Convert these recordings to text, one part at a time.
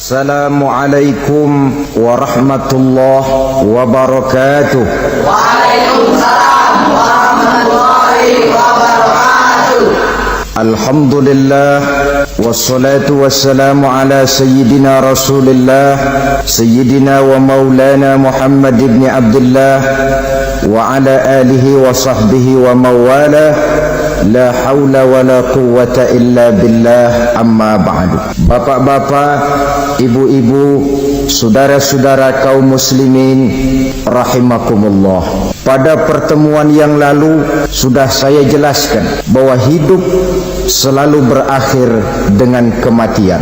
Assalamualaikum warahmatullahi wabarakatuh. Waalaikumsalam warahmatullahi wabarakatuh. Alhamdulillah wassalatu wassalamu ala sayyidina Rasulillah sayyidina wa maulana Muhammad ibn Abdullah wa ala alihi wa sahbihi wa mawala. La haula wa la quwwata illa billah, amma ba'du. Bapak-bapak, ibu-ibu, saudara-saudara kaum muslimin rahimakumullah. Pada pertemuan yang lalu sudah saya jelaskan bahwa hidup selalu berakhir dengan kematian.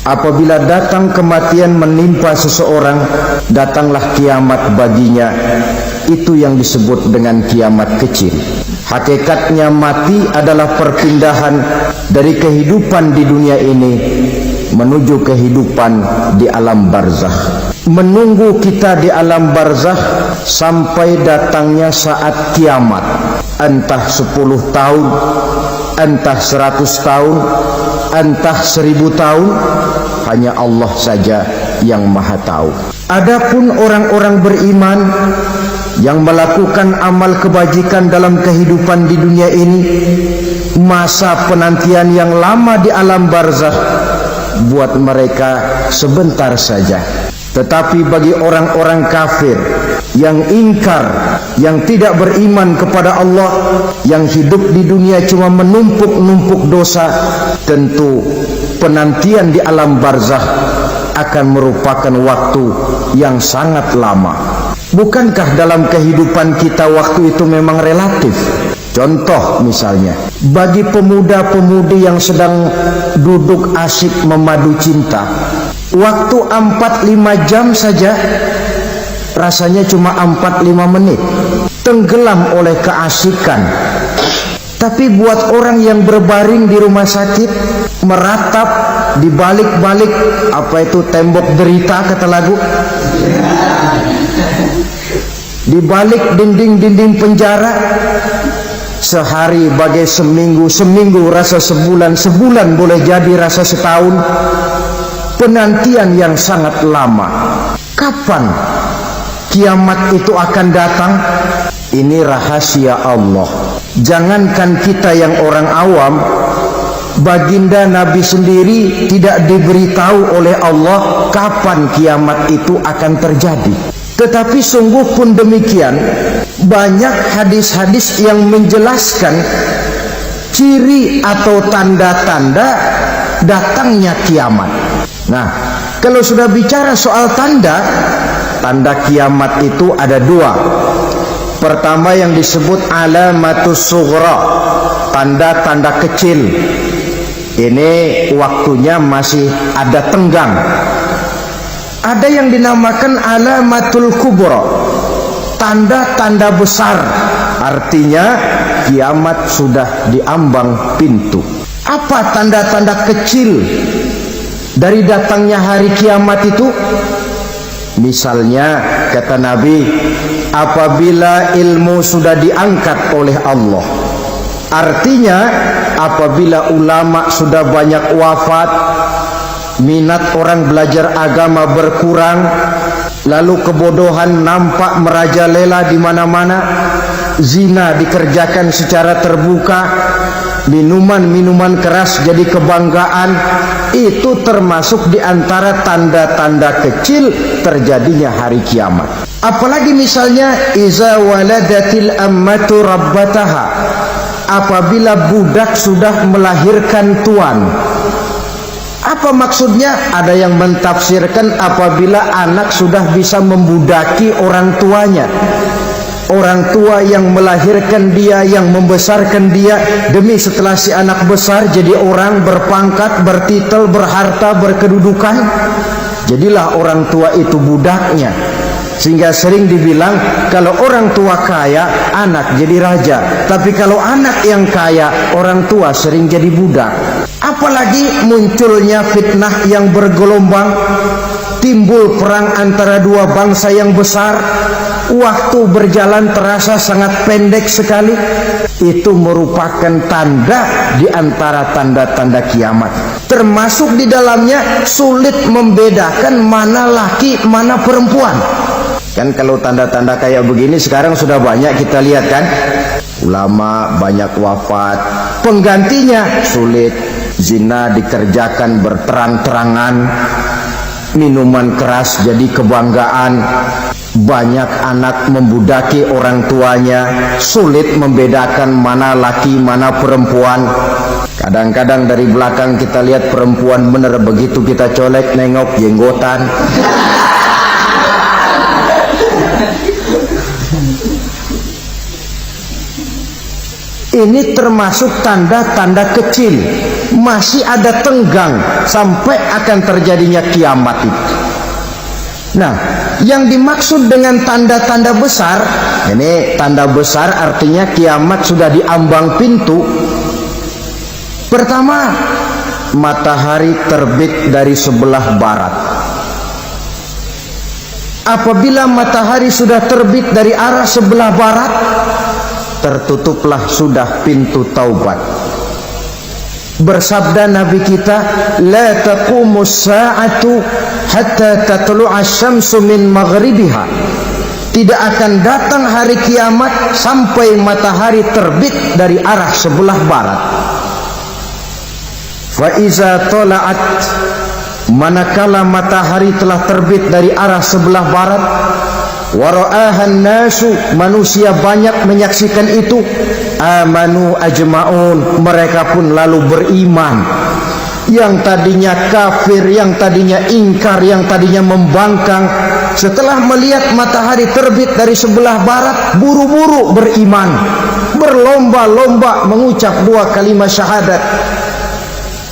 Apabila datang kematian menimpa seseorang, datanglah kiamat baginya. Itu yang disebut dengan kiamat kecil. Hakikatnya mati adalah perpindahan dari kehidupan di dunia ini menuju kehidupan di alam barzakh. Menunggu kita di alam barzakh sampai datangnya saat kiamat. Entah 10 tahun, entah 100 tahun, entah 1000 tahun, hanya Allah saja yang maha tahu. Adapun orang-orang beriman yang melakukan amal kebajikan dalam kehidupan di dunia ini, masa penantian yang lama di alam barzakh buat mereka sebentar saja. Tetapi bagi orang-orang kafir yang ingkar, yang tidak beriman kepada Allah, yang hidup di dunia cuma menumpuk-numpuk dosa, tentu penantian di alam barzakh akan merupakan waktu yang sangat lama. Bukankah dalam kehidupan kita waktu itu memang relatif? Contoh misalnya, bagi pemuda-pemudi yang sedang duduk asyik memadu cinta, waktu 4-5 jam saja rasanya cuma 4-5 menit, tenggelam oleh keasikan. Tapi buat orang yang berbaring di rumah sakit, meratap di balik-balik apa itu tembok derita kata lagu, di balik dinding-dinding penjara, sehari bagai seminggu, seminggu rasa sebulan, sebulan boleh jadi rasa setahun. Penantian yang sangat lama. Kapan kiamat itu akan datang? Ini rahasia Allah. Jangankan kita yang orang awam, baginda Nabi sendiri tidak diberitahu oleh Allah kapan kiamat itu akan terjadi. Tetapi sungguh pun demikian, banyak hadis-hadis yang menjelaskan ciri atau tanda-tanda datangnya kiamat. Nah, kalau sudah bicara soal tanda, tanda kiamat itu ada 2. Pertama yang disebut alamatus sughra, tanda-tanda kecil. Ini waktunya masih ada tenggang. Ada yang dinamakan alamatul kubra, tanda-tanda besar, artinya kiamat sudah diambang pintu. Apa tanda-tanda kecil dari datangnya hari kiamat itu? Misalnya kata Nabi, apabila ilmu sudah diangkat oleh Allah, artinya apabila ulama sudah banyak wafat, minat orang belajar agama berkurang, lalu kebodohan nampak merajalela di mana-mana, zina dikerjakan secara terbuka, minuman-minuman keras jadi kebanggaan, itu termasuk di antara tanda-tanda kecil terjadinya hari kiamat. Apalagi misalnya iza waladatil ammatu rabbataha, apabila budak sudah melahirkan tuan. Apa maksudnya? Ada yang mentafsirkan apabila anak sudah bisa membudaki orang tuanya. Orang tua yang melahirkan dia, yang membesarkan dia, demi setelah si anak besar jadi orang berpangkat, bertitel, berharta, berkedudukan, jadilah orang tua itu budaknya. Sehingga sering dibilang kalau orang tua kaya, anak jadi raja. Tapi kalau anak yang kaya, orang tua sering jadi budak. Apalagi munculnya fitnah yang bergelombang, timbul perang antara dua bangsa yang besar, waktu berjalan terasa sangat pendek sekali. Itu merupakan tanda di antara tanda-tanda kiamat. termasuk di dalamnya sulit membedakan mana laki mana perempuan. Kan kalau tanda-tanda kayak begini sekarang sudah banyak kita lihat kan, ulama banyak wafat, penggantinya sulit. Zina dikerjakan berterang-terangan, minuman keras jadi kebanggaan, banyak anak membudaki orang tuanya, sulit membedakan mana laki mana perempuan. Kadang-kadang dari belakang kita lihat perempuan bener, begitu kita colek nengok jenggotan. Ini termasuk tanda-tanda kecil, masih ada tenggang sampai akan terjadinya kiamat itu. Nah, yang dimaksud dengan tanda-tanda besar, ini tanda besar artinya kiamat sudah di ambang pintu. Pertama, matahari terbit dari sebelah barat. Apabila matahari sudah terbit dari arah sebelah barat, tertutuplah sudah pintu taubat. Bersabda Nabi kita, la taqumus sa'atu hatta tatlu'a syamsu min maghribiha. Tidak akan datang hari kiamat sampai matahari terbit dari arah sebelah barat. Fa iza tala'at, manakala matahari telah terbit dari arah sebelah barat, wara'ahan nasu, manusia banyak menyaksikan itu, amanu ajma'un, mereka pun lalu beriman. Yang tadinya kafir, yang tadinya ingkar, yang tadinya membangkang, setelah melihat matahari terbit dari sebelah barat, buru-buru beriman, berlomba-lomba mengucap dua kalimat syahadat.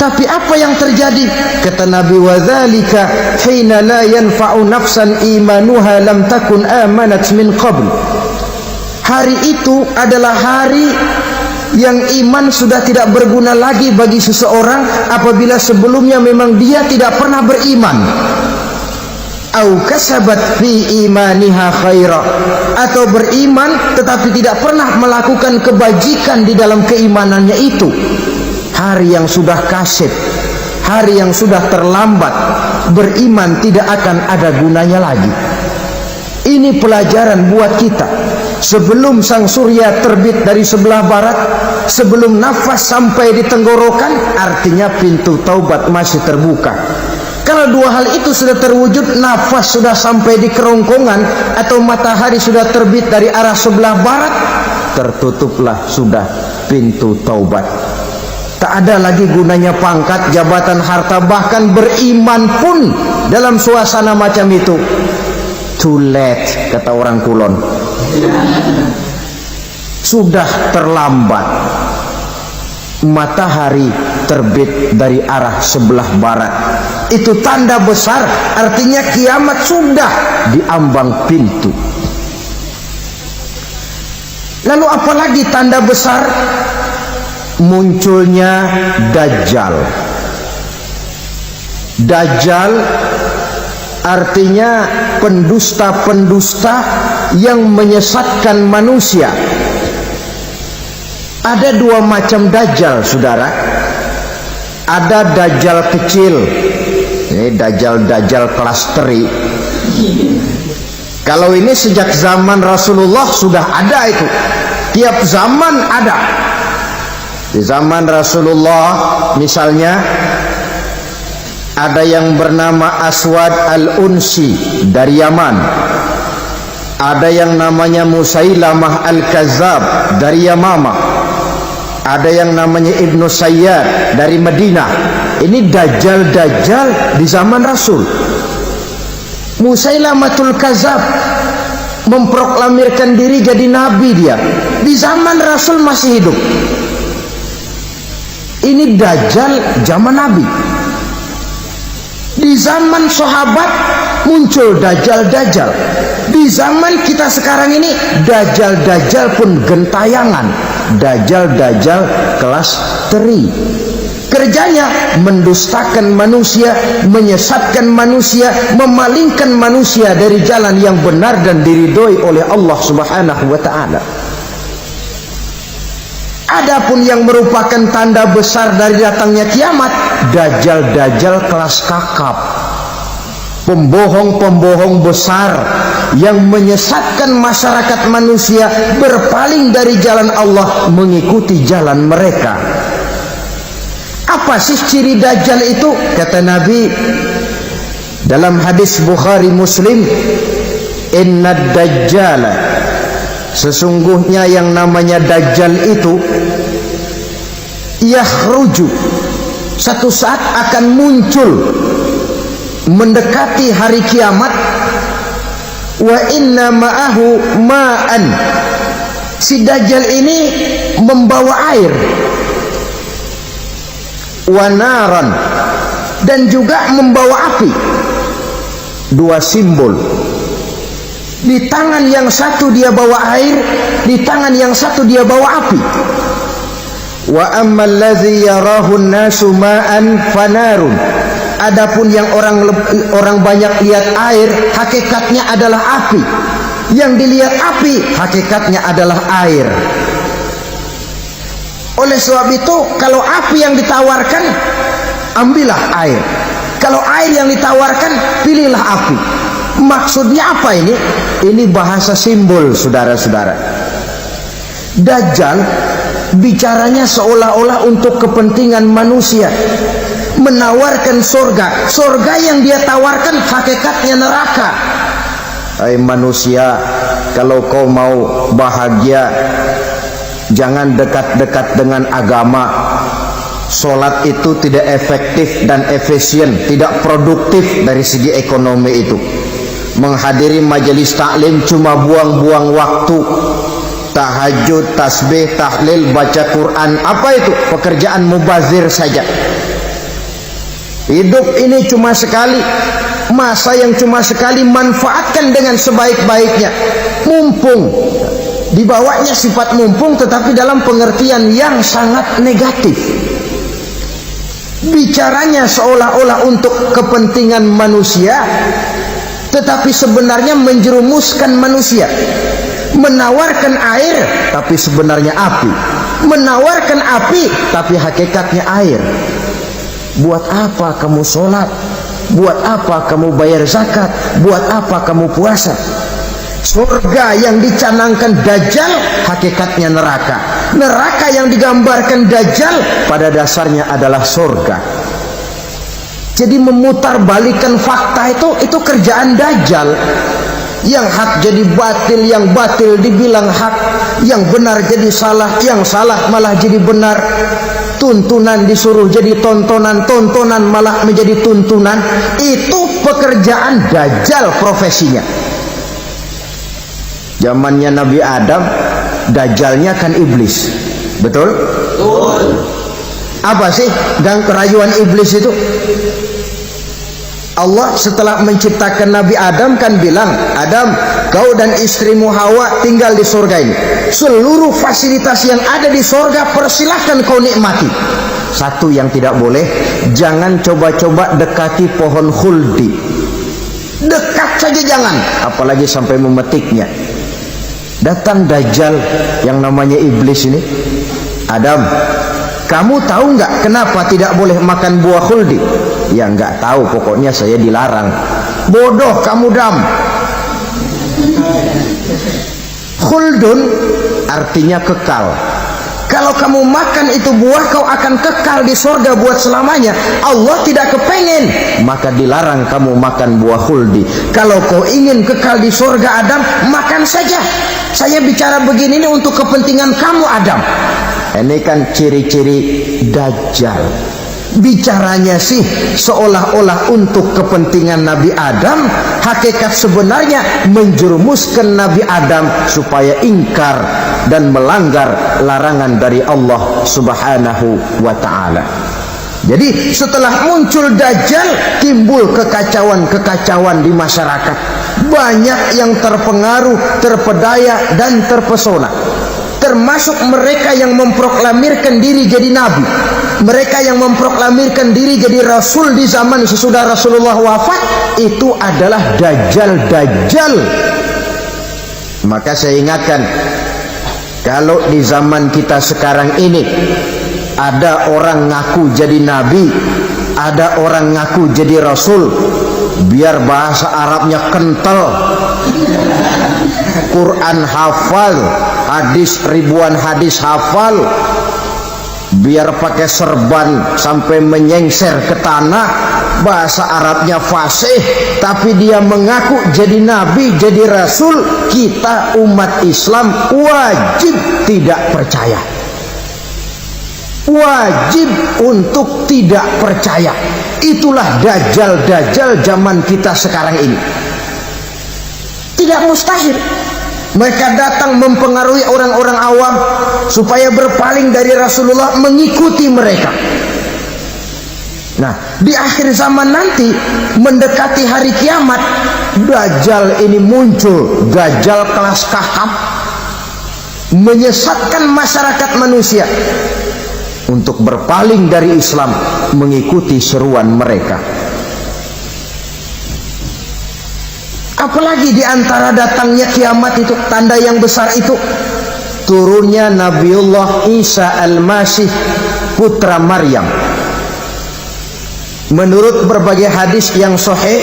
Tapi apa yang terjadi? Kata Nabi, wadzalika hina la yanfa'u nafsan imanuha lam takun amanat min qabl. Hari itu adalah hari yang iman sudah tidak berguna lagi bagi seseorang apabila sebelumnya memang dia tidak pernah beriman. Au kasabat fi imaniha khaira, atau beriman tetapi tidak pernah melakukan kebajikan di dalam keimanannya itu. Hari yang sudah kasib, hari yang sudah terlambat, beriman tidak akan ada gunanya lagi. Ini pelajaran buat kita. Sebelum sang surya terbit dari sebelah barat, sebelum nafas sampai di tenggorokan, artinya pintu taubat masih terbuka. Kalau dua hal itu sudah terwujud, nafas sudah sampai di kerongkongan atau matahari sudah terbit dari arah sebelah barat, tertutuplah sudah pintu taubat. Tak ada lagi gunanya pangkat, jabatan, harta, bahkan beriman pun dalam suasana macam itu. Too late, kata orang Kulon. Sudah terlambat. Matahari terbit dari arah sebelah barat. Itu tanda besar, artinya kiamat sudah di ambang pintu. Lalu apalagi tanda besar? Munculnya Dajjal. Dajjal artinya pendusta-pendusta yang menyesatkan manusia. Ada dua macam Dajjal, saudara. Ada Dajjal kecil, ini Dajjal kelas teri. Kalau ini sejak zaman Rasulullah sudah ada itu. Tiap zaman ada. Di zaman Rasulullah misalnya ada yang bernama Aswad al-Unsi dari Yaman, ada yang namanya Musailamah al-Kazzab dari Yamama, ada yang namanya Ibnu Sayyad dari Madinah. Ini Dajjal di zaman Rasul. Musailamatul Kazzab memproklamirkan diri jadi nabi, dia di zaman Rasul masih hidup. Ini Dajjal zaman Nabi. Di zaman sahabat muncul Dajjal. Di zaman kita sekarang ini Dajjal pun gentayangan. Dajjal kelas teri. Kerjanya mendustakan manusia, menyesatkan manusia, memalingkan manusia dari jalan yang benar dan diridhoi oleh Allah Subhanahu wa ta'ala. Adapun yang merupakan tanda besar dari datangnya kiamat, dajjal-dajjal kelas kakap, pembohong-pembohong besar yang menyesatkan masyarakat manusia berpaling dari jalan Allah mengikuti jalan mereka. Apa sih ciri dajjal itu? Kata Nabi dalam hadis Bukhari Muslim, inna dajjala, sesungguhnya yang namanya dajjal itu yakhruju, satu saat akan muncul mendekati hari kiamat, wa inna ma'ahu ma'an, si dajjal ini membawa air, wa naran, dan juga membawa api. Dua simbol. Di tangan yang satu dia bawa air, di tangan yang satu dia bawa api. Wa ammal ladzi yarahu an-nasu ma'an fanarun. Adapun yang orang banyak lihat air, hakikatnya adalah api. Yang dilihat api, hakikatnya adalah air. Oleh sebab itu, kalau api yang ditawarkan, ambillah air. Kalau air yang ditawarkan, pilihlah api. Maksudnya apa ini? Ini bahasa simbol, saudara-saudara. Dajjal bicaranya seolah-olah untuk kepentingan manusia, menawarkan surga. Surga yang dia tawarkan hakikatnya neraka. Hai manusia, kalau kau mau bahagia, jangan dekat-dekat dengan agama. Sholat itu tidak efektif dan efisien, tidak produktif dari segi ekonomi itu. Menghadiri majelis taklim cuma buang-buang waktu. Tahajud, tasbih, tahlil, baca Quran, apa itu? Pekerjaan mubazir saja. Hidup ini cuma sekali, masa yang cuma sekali, manfaatkan dengan sebaik-baiknya. Mumpung, dibawanya sifat mumpung tetapi dalam pengertian yang sangat negatif. Bicaranya seolah-olah untuk kepentingan manusia, tetapi sebenarnya menjerumuskan manusia. Menawarkan air, tapi sebenarnya api. Menawarkan api, tapi hakikatnya air. Buat apa kamu sholat? Buat apa kamu bayar zakat? Buat apa kamu puasa? Surga yang dicanangkan dajjal, hakikatnya neraka. Neraka yang digambarkan dajjal, pada dasarnya adalah surga. Jadi memutarbalikkan fakta itu kerjaan dajjal. Yang hak jadi batil, yang batil dibilang hak, yang benar jadi salah, yang salah malah jadi benar. Tuntunan disuruh jadi tontonan, tontonan malah menjadi tuntunan. Itu pekerjaan dajjal profesinya. Zamannya Nabi Adam, dajjalnya kan iblis. Betul? Betul. Apa sih dan kerayuan iblis itu? Allah setelah menciptakan Nabi Adam kan bilang, Adam, kau dan istrimu Hawa tinggal di surga ini. Seluruh fasilitas yang ada di surga persilahkan kau nikmati. Satu yang tidak boleh, jangan coba-coba dekati pohon khuldi. Dekat saja jangan, apalagi sampai memetiknya. Datang dajjal yang namanya iblis ini. Adam, kamu tahu nggak kenapa tidak boleh makan buah khuldi? Ya nggak tahu, pokoknya saya dilarang. Bodoh kamu, Dam. Khuldun artinya kekal. Kalau kamu makan itu buah, kau akan kekal di surga buat selamanya. Allah tidak kepengen, maka dilarang kamu makan buah khuldi. Kalau kau ingin kekal di surga, Adam, makan saja. Saya bicara begini ini untuk kepentingan kamu, Adam. Ini kan ciri-ciri dajjal. Bicaranya sih seolah-olah untuk kepentingan Nabi Adam, hakikat sebenarnya menjerumuskan Nabi Adam supaya ingkar dan melanggar larangan dari Allah Subhanahu wa ta'ala. Jadi setelah muncul dajjal, timbul kekacauan-kekacauan di masyarakat. Banyak yang terpengaruh, terpedaya dan terpesona. Termasuk mereka yang memproklamirkan diri jadi nabi, mereka yang memproklamirkan diri jadi rasul di zaman sesudah Rasulullah wafat, itu adalah dajjal-dajjal. Maka saya ingatkan, Kalau di zaman kita sekarang ini ada orang ngaku jadi nabi, ada orang ngaku jadi rasul, biar bahasa Arabnya kental, Quran hafal, hadis ribuan hadis hafal, biar pakai serban sampai menyengser ke tanah, bahasa Arabnya fasih, tapi dia mengaku jadi nabi, jadi rasul, kita umat Islam wajib tidak percaya, wajib untuk tidak percaya. Itulah dajjal-dajjal zaman kita sekarang ini. Tidak mustahil mereka datang mempengaruhi orang-orang awam supaya berpaling dari Rasulullah, mengikuti mereka. Nah, di akhir zaman nanti mendekati hari kiamat, dajjal ini muncul, dajjal kelas kakap, menyesatkan masyarakat manusia untuk berpaling dari Islam, mengikuti seruan mereka. Apalagi di antara datangnya kiamat itu, tanda yang besar itu, turunnya Nabiullah Isa Al-Masih, putra Maryam. Menurut berbagai hadis yang sahih,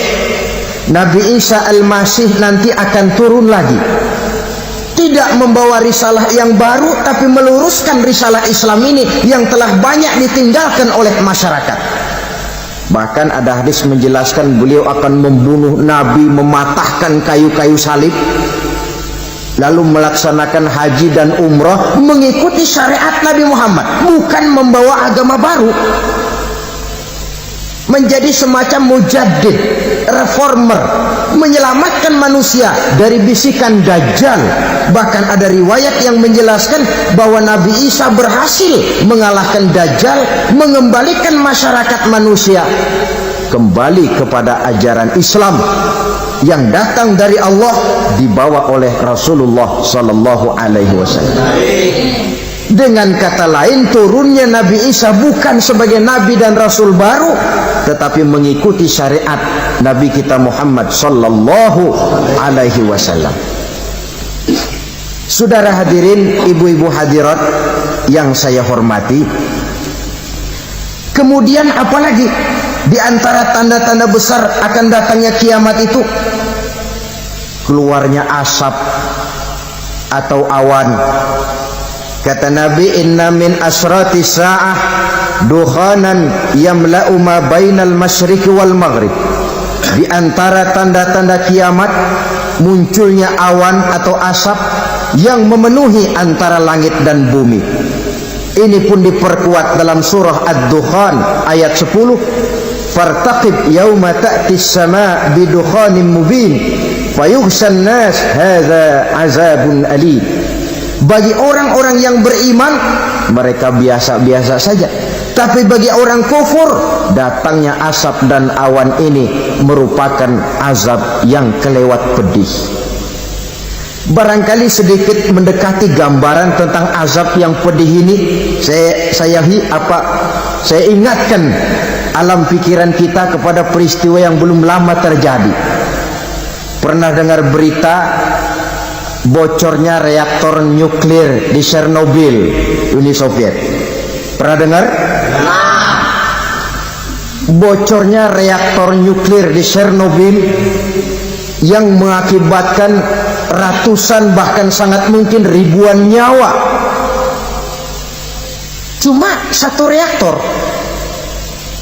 Nabi Isa Al-Masih nanti akan turun lagi, tidak membawa risalah yang baru, tapi meluruskan risalah Islam ini yang telah banyak ditinggalkan oleh masyarakat. Bahkan ada hadis menjelaskan beliau akan membunuh Nabi, mematahkan kayu-kayu salib, lalu melaksanakan haji dan umrah mengikuti syariat Nabi Muhammad, bukan membawa agama baru. Menjadi semacam mujaddid, reformer, menyelamatkan manusia dari bisikan dajjal. Bahkan ada riwayat yang menjelaskan bahwa Nabi Isa berhasil mengalahkan dajjal, mengembalikan masyarakat manusia kembali kepada ajaran Islam yang datang dari Allah, dibawa oleh Rasulullah sallallahu alaihi wasallam. Dengan kata lain, turunnya Nabi Isa bukan sebagai nabi dan rasul baru, tetapi mengikuti syariat Nabi kita Muhammad sallallahu alaihi wasallam. Saudara hadirin, ibu-ibu hadirat yang saya hormati, kemudian apalagi di antara tanda-tanda besar akan datangnya kiamat itu? Keluarnya asap atau awan. Kata Nabi, inna min asrati sa'ah dukhanan yamla'u ma bainal masyriqi wal maghrib. Di antara tanda-tanda kiamat, munculnya awan atau asap yang memenuhi antara langit dan bumi. Ini pun diperkuat dalam surah Ad-Dukhan ayat 10. Fartaqib yauma ta'tis sama' bidukhanin mubin fayughshan nas hadza azabun alim. Bagi orang-orang yang beriman, mereka biasa-biasa saja. Tapi bagi orang kufur, datangnya asap dan awan ini merupakan azab yang kelewat pedih. Barangkali sedikit mendekati gambaran tentang azab yang pedih ini, saya ingatkan alam pikiran kita kepada peristiwa yang belum lama terjadi. Pernah dengar berita bocornya reaktor nuklir di Chernobyl, Uni Soviet? Pernah dengar? Bocornya reaktor nuklir di Chernobyl yang mengakibatkan ratusan bahkan sangat mungkin ribuan nyawa. Cuma satu reaktor.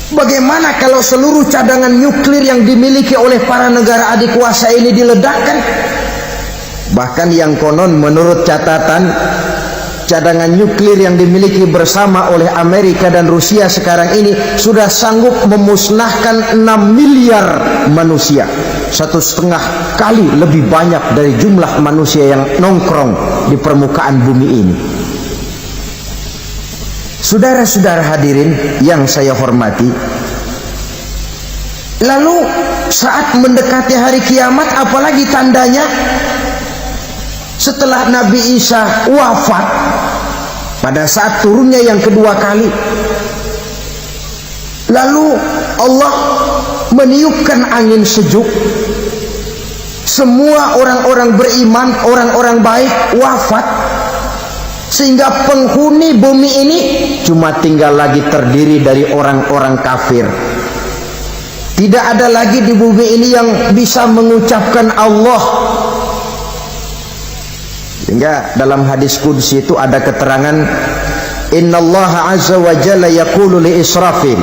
Bagaimana kalau seluruh cadangan nuklir yang dimiliki oleh para negara adik kuasa ini diledakkan? Bahkan yang konon menurut catatan, cadangan nuklir yang dimiliki bersama oleh Amerika dan Rusia sekarang ini sudah sanggup memusnahkan 6 miliar manusia, 1,5 kali lebih banyak dari jumlah manusia yang nongkrong di permukaan bumi ini. Saudara-saudara hadirin yang saya hormati, lalu saat mendekati hari kiamat, apalagi tandanya? Setelah Nabi Isa wafat, pada saat turunnya yang kedua kali, lalu Allah meniupkan angin sejuk. Semua orang-orang beriman, orang-orang baik wafat. sehingga penghuni bumi ini cuma tinggal lagi terdiri dari orang-orang kafir. Tidak ada lagi di bumi ini yang bisa mengucapkan Allah. Sehingga dalam hadis qudsi itu ada keterangan, innallaha azza wa jalla yaqulu li Israfil.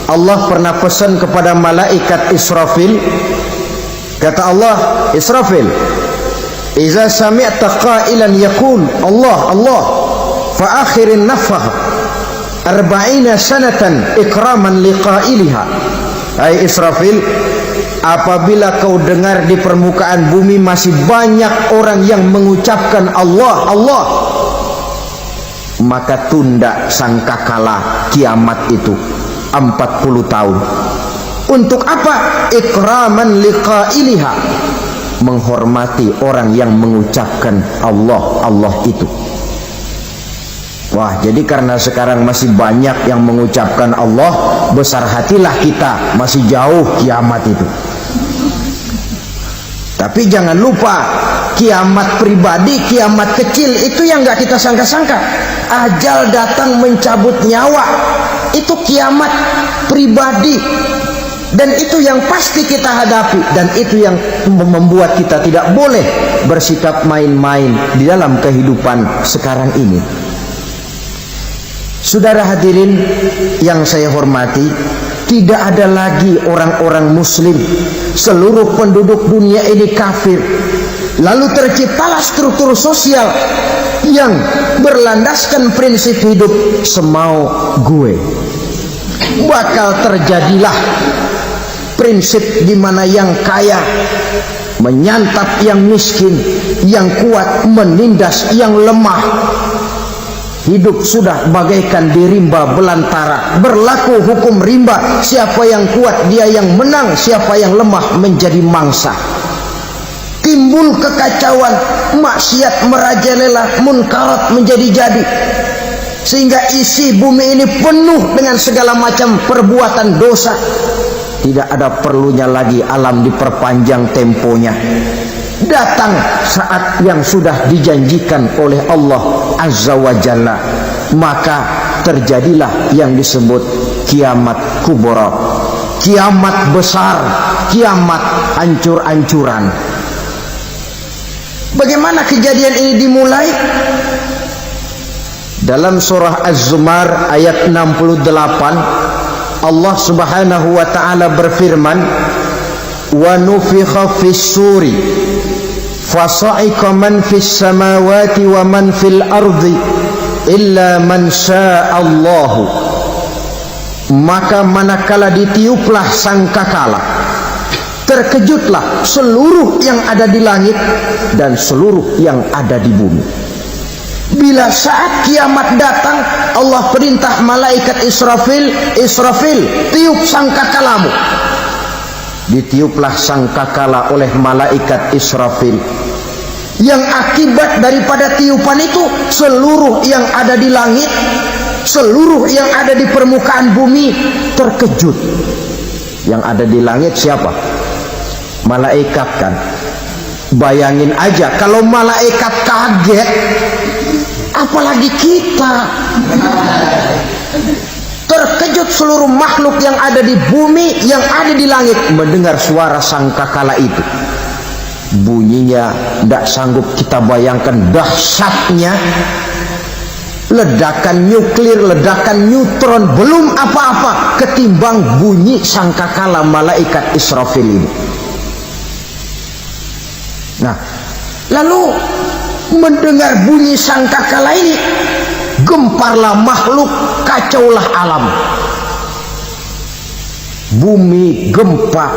Allah pernah pesan kepada malaikat Israfil, kata Allah, Israfil, iza sami'ta qailan yaqul Allah Allah fa akhirin nafakh 40 sanatan ikraman liqailiha. Hai Israfil, apabila kau dengar di permukaan bumi masih banyak orang yang mengucapkan Allah Allah, maka tunda sangkakala kiamat itu 40 tahun. Untuk apa? Ikraman liqailiha, menghormati orang yang mengucapkan Allah Allah itu. Wah, jadi karena sekarang masih banyak yang mengucapkan Allah, besar hatilah kita, masih jauh kiamat itu. Tapi jangan lupa, kiamat pribadi, kiamat kecil itu yang gak kita sangka-sangka. Ajal datang mencabut nyawa, itu kiamat pribadi. Dan itu yang pasti kita hadapi. Dan itu yang membuat kita tidak boleh bersikap main-main di dalam kehidupan sekarang ini. Saudara hadirin yang saya hormati, tidak ada lagi orang-orang muslim. Seluruh penduduk dunia ini kafir. Lalu terciptalah struktur sosial yang berlandaskan prinsip hidup semau gue. Bakal terjadilah prinsip di mana yang kaya menyantap yang miskin, yang kuat menindas yang lemah. Hidup sudah bagaikan di rimba belantara, berlaku hukum rimba. Siapa yang kuat dia yang menang, siapa yang lemah menjadi mangsa. Timbul kekacauan, maksiat merajalela, munkarat menjadi-jadi, sehingga isi bumi ini penuh dengan segala macam perbuatan dosa. Tidak ada perlunya lagi alam diperpanjang temponya. Datang saat yang sudah dijanjikan oleh Allah Azza wa Jalla, maka terjadilah yang disebut kiamat kubra, kiamat besar, kiamat hancur-hancuran. Bagaimana kejadian ini dimulai? Dalam surah Az-Zumar ayat 68, Allah Subhanahu wa taala berfirman, wa nufikha fis suri fasa'iqa man fis samawati wa man fil ardi illa man sya'allahu. Maka manakala ditiuplah sangkakala, terkejutlah seluruh yang ada di langit dan seluruh yang ada di bumi. Bila saat kiamat datang, Allah perintah malaikat Israfil, Israfil, tiup sangkakalamu. Ditiuplah sangkakala oleh malaikat Israfil. Yang akibat daripada tiupan itu, seluruh yang ada di langit, seluruh yang ada di permukaan bumi terkejut. Yang ada di langit siapa? Malaikat kan. Bayangin aja kalau malaikat kaget, apalagi kita. Terkejut seluruh makhluk yang ada di bumi, yang ada di langit mendengar suara sangkakala itu. Bunyinya tidak sanggup kita bayangkan dahsyatnya. Ledakan nuklir, ledakan neutron belum apa-apa ketimbang bunyi sangkakala malaikat Israfil ini. Nah, lalu mendengar bunyi sangkakala ini, gemparlah makhluk, kacaulah alam. Bumi gempa,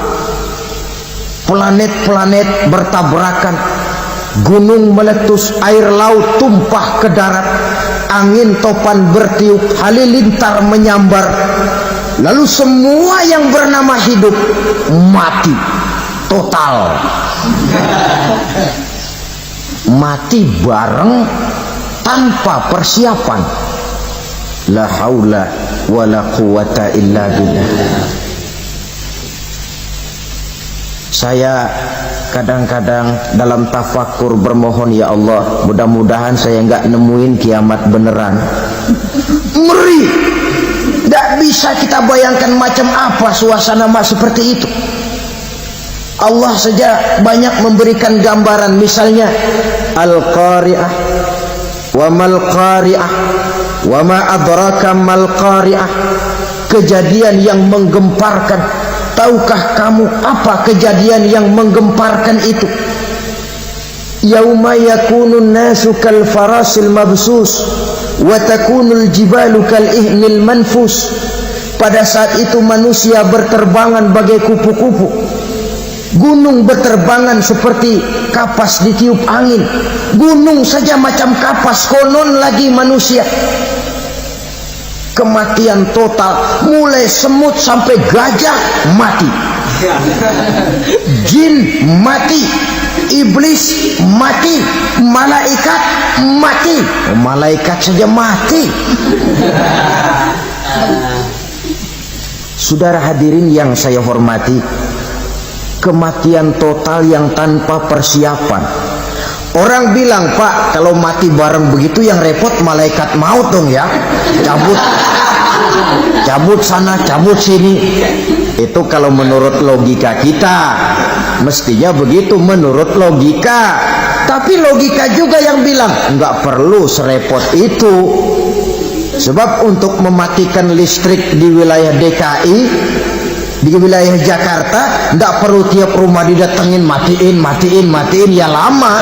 planet-planet bertabrakan, gunung meletus, air laut tumpah ke darat, angin topan bertiup, halilintar menyambar. Lalu semua yang bernama hidup mati total. Mati bareng tanpa persiapan. La haula wala quwata illa billah. Saya kadang-kadang dalam tafakur bermohon, ya Allah, mudah-mudahan saya nggak nemuin kiamat beneran. Ngeri, nggak bisa kita bayangkan macam apa suasana seperti itu. Allah saja banyak memberikan gambaran, misalnya Al-Qari'ah, wa mal qari'ah, wa ma adraka mal qari'ah. Kejadian yang menggemparkan. Tahukah kamu apa kejadian yang menggemparkan itu? Yauma yakunun nasu kal farasil mabsus wa takunul jibalu kal ihnil manfus. Pada saat itu manusia berterbangan bagai kupu-kupu, gunung berterbangan seperti kapas ditiup angin. Gunung saja macam kapas, konon lagi manusia. Kematian total, mulai semut sampai gajah mati, jin mati, iblis mati, malaikat mati. Malaikat saja mati. Saudara hadirin yang saya hormati, kematian total yang tanpa persiapan. Orang bilang, Pak, kalau mati bareng begitu yang repot malaikat maut dong ya. Cabut sana, cabut sini. Itu kalau menurut logika kita. Mestinya begitu menurut logika. Tapi logika juga yang bilang, nggak perlu serepot itu. Sebab untuk mematikan listrik di wilayah DKI, di wilayah Jakarta, nggak perlu tiap rumah didatengin matiin, ya lama.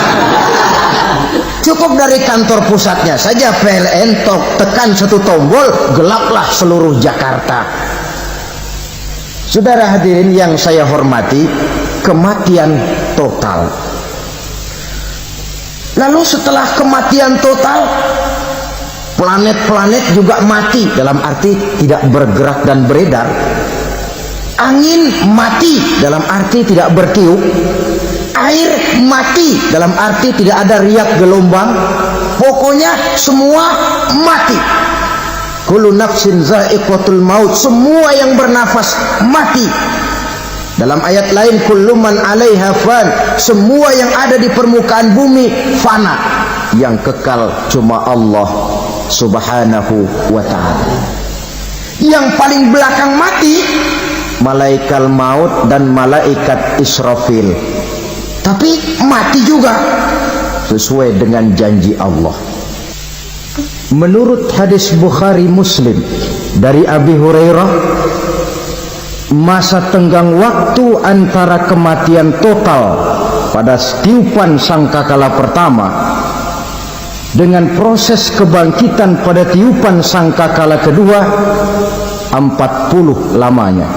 Cukup dari kantor pusatnya saja PLN, tekan satu tombol, gelaplah seluruh Jakarta. Saudara hadirin yang saya hormati, kematian total. Lalu setelah kematian total, planet-planet juga mati, dalam arti tidak bergerak dan beredar. Angin mati, dalam arti tidak bertiup. Air mati, dalam arti tidak ada riak gelombang. Pokoknya semua mati. Kullu nafsin za'iqatul maut. Semua yang bernafas mati. Dalam ayat lain, kullu man 'alaiha fan. Semua yang ada di permukaan bumi fana. Yang kekal cuma Allah Subhanahu wa ta'ala. Yang paling belakang mati malaikat maut dan malaikat Israfil. Tapi mati juga sesuai dengan janji Allah. Menurut hadis Bukhari Muslim dari Abi Hurairah, masa tenggang waktu antara kematian total pada tiupan sangkakala pertama dengan proses kebangkitan pada tiupan sangkakala kedua 40 lamanya.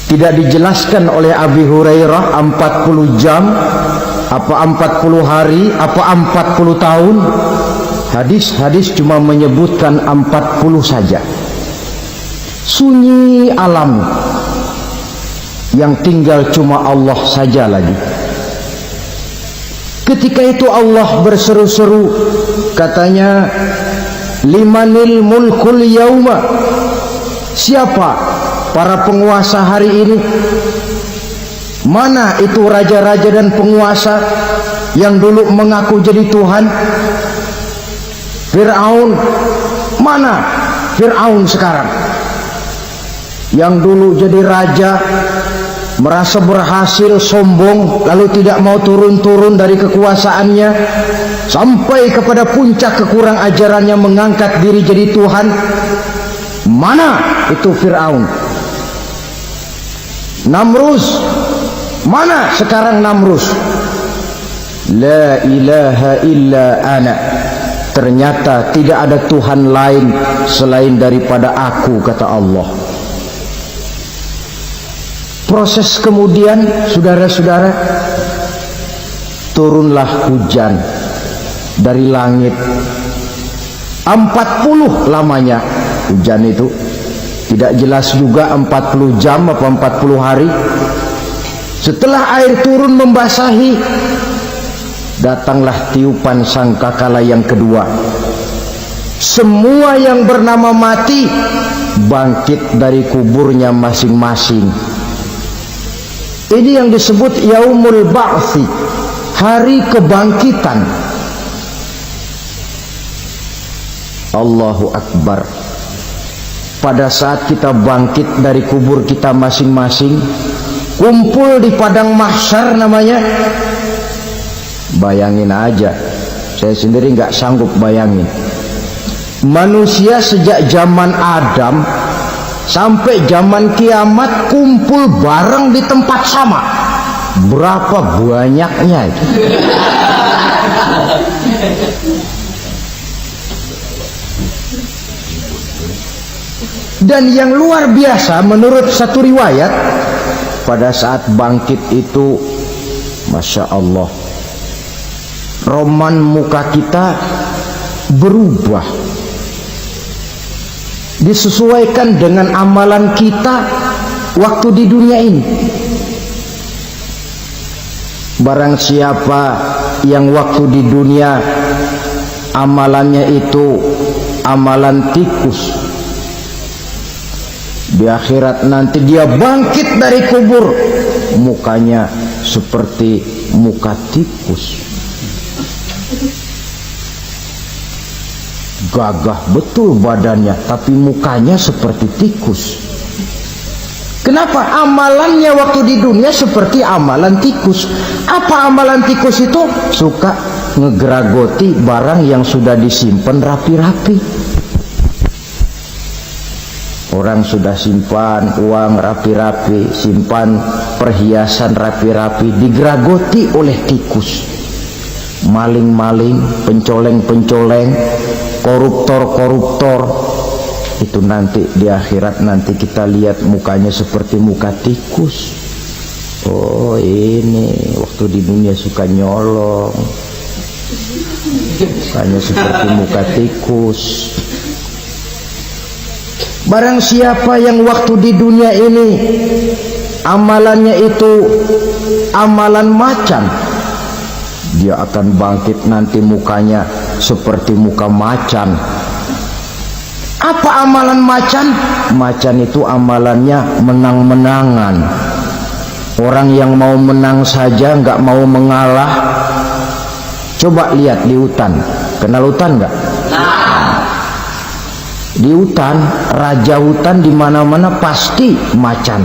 Tidak dijelaskan oleh Abi Hurairah 40 jam, apa 40 hari, apa 40 tahun. Hadis-hadis cuma menyebutkan 40 saja. Sunyi alam, yang tinggal cuma Allah saja lagi. Ketika itu Allah berseru-seru, katanya, limanil mulkul yauma. Siapa para penguasa hari ini? Mana itu raja-raja dan penguasa yang dulu mengaku jadi Tuhan? Fir'aun. Mana Fir'aun sekarang? Yang dulu jadi raja, merasa berhasil, sombong, lalu tidak mau turun-turun dari kekuasaannya, sampai kepada puncak kekurang ajarannya mengangkat diri jadi Tuhan. Mana itu Fir'aun? Namrus. Mana sekarang Namrus? La ilaha illa ana. Ternyata tidak ada Tuhan lain selain daripada aku, kata Allah. Proses kemudian, saudara-saudara, turunlah hujan dari langit. 40 lamanya hujan itu. Tidak jelas juga 40 jam apa 40 hari. Setelah air turun membasahi, datanglah tiupan sangkakala yang kedua. Semua yang bernama mati bangkit dari kuburnya masing-masing. Ini yang disebut yaumul ba'thi, hari kebangkitan. Allahu Akbar. Pada saat kita bangkit dari kubur kita masing-masing, kumpul di padang mahsyar namanya. Bayangin aja, saya sendiri nggak sanggup bayangin. Manusia sejak zaman Adam sampai zaman kiamat kumpul bareng di tempat sama. Berapa banyaknya itu? Dan yang luar biasa menurut satu riwayat, pada saat bangkit itu, Masya Allah, roman muka kita berubah, disesuaikan dengan amalan kita waktu di dunia ini. Barang siapa yang waktu di dunia amalannya itu amalan tikus, di akhirat nanti dia bangkit dari kubur, mukanya seperti muka tikus. Gagah betul badannya, tapi mukanya seperti tikus. Kenapa? Amalannya waktu di dunia seperti amalan tikus. Apa amalan tikus itu? Suka ngegeragoti barang yang sudah disimpan rapi-rapi. Orang sudah simpan uang rapi-rapi, simpan perhiasan rapi-rapi, digeragoti oleh tikus. Maling-maling, pencoleng-pencoleng, koruptor-koruptor, itu nanti di akhirat nanti kita lihat mukanya seperti muka tikus. Oh, ini waktu di dunia suka nyolong, mukanya seperti muka tikus. Barang siapa yang waktu di dunia ini amalannya itu amalan macan, dia akan bangkit nanti mukanya seperti muka macan. Apa amalan macan? Macan itu amalannya menang-menangan. Orang yang mau menang saja nggak mau mengalah. Coba lihat di hutan, kenal hutan nggak? Di hutan, raja hutan di mana-mana pasti macan,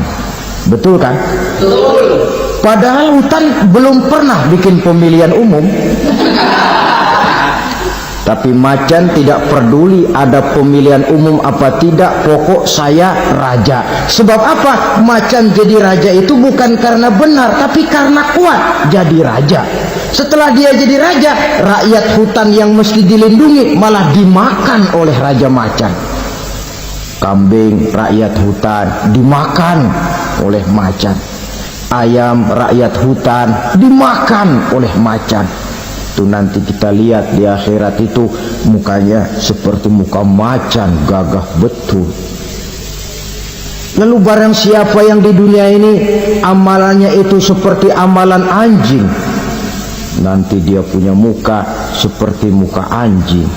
betul kan? Betul. Padahal hutan belum pernah bikin pemilihan umum. Tapi macan tidak peduli ada pemilihan umum apa tidak, pokok saya raja. Sebab apa? Macan jadi raja itu bukan karena benar, tapi karena kuat jadi raja. Setelah dia jadi raja, rakyat hutan yang mesti dilindungi malah dimakan oleh raja macan. Kambing rakyat hutan dimakan oleh macan. Ayam rakyat hutan dimakan oleh macan. Itu nanti kita lihat di akhirat itu mukanya seperti muka macan, gagah betul. Lalu barang siapa yang di dunia ini amalannya itu seperti amalan anjing, nanti dia punya muka seperti muka anjing.